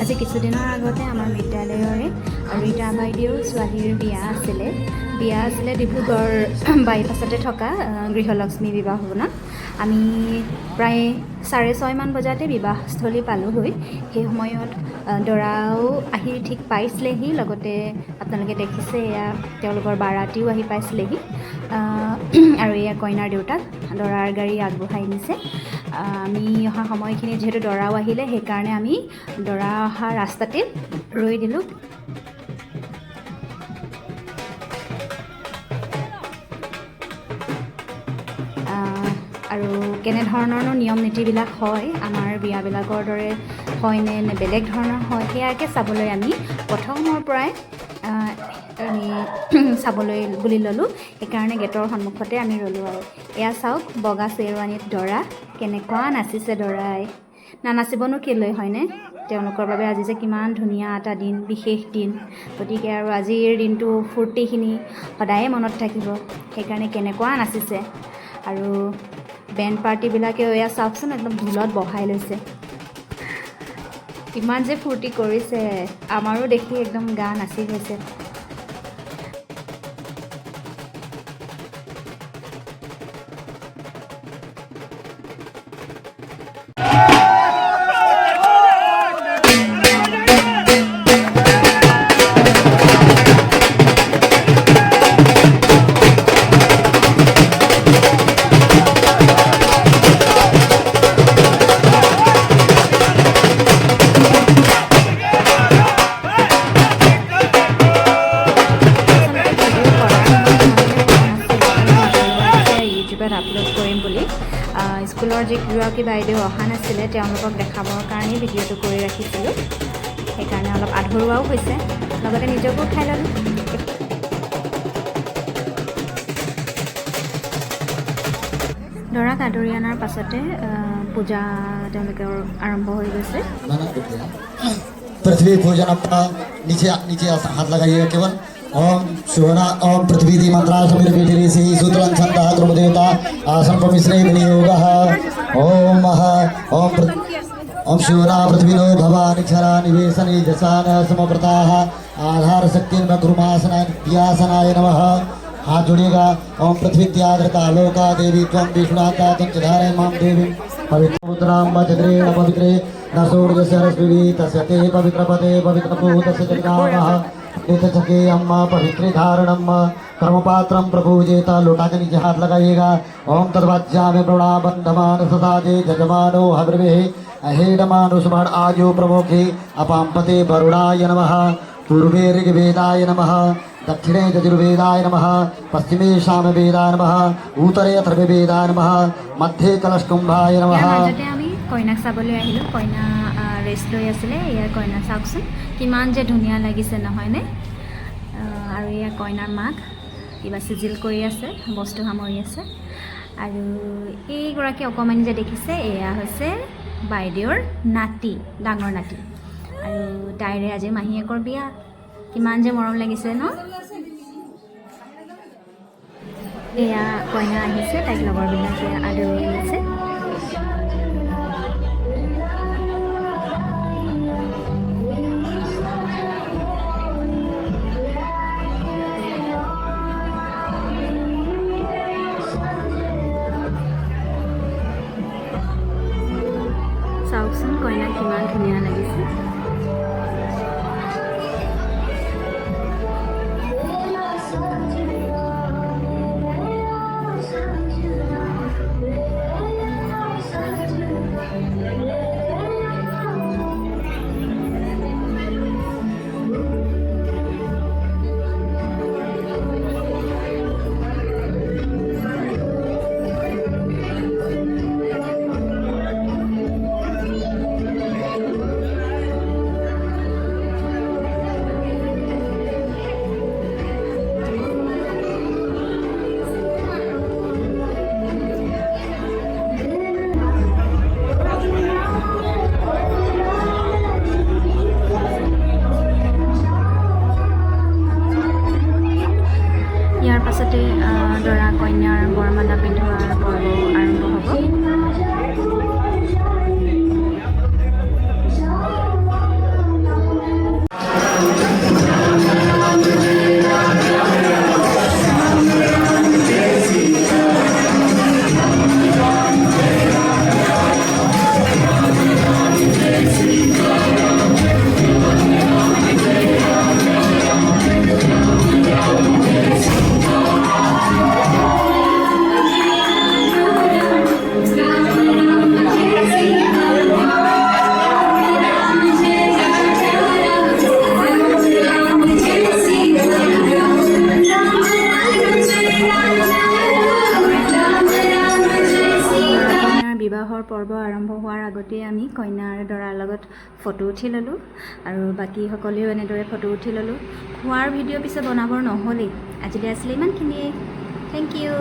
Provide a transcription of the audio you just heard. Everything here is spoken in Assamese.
আজি কিছুদিনৰ আগতে আমাৰ বিদ্যালয়ৰে ৰীতা বাইদেউৰ ছোৱালীৰ বিয়া আছিলে ডিব্ৰুগড় বাইপাছতে থকা গৃহলক্ষ্মী বিবাহ ভৱনত। আমি প্ৰায় 6:30 মান বজাতে বিবাহস্থলী পালোঁগৈ। সেই সময়ত দৰাও আহি ঠিক পাইছিলেহি, লগতে আপোনালোকে দেখিছে এয়া তেওঁলোকৰ বাৰাতিও আহি পাইছিলেহি। আৰু এয়া কইনাৰ দেউতাক দৰাৰ গাড়ী আগবঢ়াই নিছে। আমি অহা সময়খিনি যিহেতু দৰাও আহিলে, সেইকাৰণে আমি দৰা অহা ৰাস্তাতে ৰৈ দিলোঁ। আৰু কেনেধৰণৰনো নিয়ম নীতিবিলাক হয়, আমাৰ বিয়াবিলাকৰ দৰে হয়নে নে বেলেগ ধৰণৰ হয়, সেয়াকে চাবলৈ আমি প্ৰথমৰ পৰাই আমি চাবলৈ বুলি ল'লোঁ। সেইকাৰণে গেটৰ সন্মুখতে আমি ৰ'লোঁ। আৰু এয়া চাওক, বগা শ্বেৰৱানীত দৰা কেনেকুৱা নাচিছে। দৰাই নানাচিবনো কেলৈ, হয়নে? তেওঁলোকৰ বাবে আজি যে কিমান ধুনীয়া এটা দিন, বিশেষ দিন। গতিকে আৰু আজিৰ দিনটো ফূৰ্তিখিনি সদায়ে মনত থাকিব। সেইকাৰণে কেনেকুৱা নাচিছে। আৰু বেণ্ড পাৰ্টিবিলাকেও এয়া চাওকচোন, একদম ঢোলত বহাই লৈছে। ইমান যে ফূৰ্তি কৰিছে, আমাৰো দেখি একদম গা নাচি গৈছে। আপলোড কৰিম বুলি স্কুলৰ যিগৰাকী বাইদেউ অহা নাছিলে, তেওঁলোকক দেখাবৰ কাৰণেই ভিডিঅ'টো কৰি ৰাখিছিলোঁ। সেইকাৰণে অলপ আধৰুৱাও হৈছে, লগতে নিজকো উঠাই ল'লোঁ। দৰাক আদৰি অনাৰ পাছতে পূজা তেওঁলোকৰ আৰম্ভ হৈ গৈছে। पृथ्वी पूजन अपना नीचे नीचे हाथ लगाइएगा केवल। ओम शिवना ओम पृथ्वी दी मंत्रा समीर पीठिरी सी सूत्रं छंदः ध्रुवदेवता आसन पमिश्रे विनियोगः। ओम ओम शिवना पृथ्वीनो भवानि क्षरा निवेशनि जसान समप्रताः आधार शक्ति गुरुमासनाय व्यासनाय नमः। हाथ जोड़िएगा। ओम पृथ्वीत्यादृता लोका देवी त्वं विष्णुनाथा तंचधारे मां देवी पवित्रपुत्रां वज्रेण पवित्रे न सूर्यस्य रश्मिभिः तस्य ते पवित्रपदे पवित्रभूतस्य जगन्नामः। नित्यचके अम्मा पवित्री धारणम कर्मपात्रम प्रभुजेता। लोटा के नीचे हाथ लगाइएगा। ओम तद्वाज्यामि प्रणाबंधमान ससादे जजमानो हव्रवे अहेडमानो सुमण आजो प्रमुखे अपाम्पते वरुणाय नमः। पूर्वे ऋग्वेदाय नमः, दक्षिणे यजुर्वेदाय नमः, पश्चिमे सामवेदाय नमः, उत्तरे अथर्ववेदाय नमः, मध्ये कलशकुंभाय नमः। আমি কইনাক চাবলৈ আহিলোঁ। কইনা ৰেষ্ট লৈ আছিলে। এয়া কইনা চাওকচোন, কিমান যে ধুনীয়া লাগিছে, নহয়নে? আৰু এয়া কইনাৰ মাক কিবা চিজিল কৰি আছে, বস্তু সামৰি আছে। আৰু এইগৰাকী অকণমানি যে দেখিছে, এয়া হৈছে বাইদেউৰ নাতি, ডাঙৰ নাতি। আৰু তাইৰে আজি মাহীয়েকৰ বিয়া। কিমান যে মৰম লাগিছে ন? এয়া কইনা আহিছে, তাইক লগৰবিলাকে আদৰি আনিছে। চাওকচোন কইনাক কিমান ধুনীয়া লাগিছে। পাছতে দৰা কন্যাৰ বৰমালা পিন্ধোৱাৰ পৰ্ব আৰম্ভ হ'ব। পৰ্ব আৰম্ভ হোৱাৰ আগতেই আমি কইনা আৰু দৰাৰ লগত ফটো উঠি ল'লোঁ আৰু বাকী সকলেও এনেদৰে ফটো উঠি ল'লোঁ। খোৱাৰ ভিডিঅ' পিছে বনাবৰ নহ'লেই, আজিলৈ আছিলে ইমানখিনিয়ে। Thank U.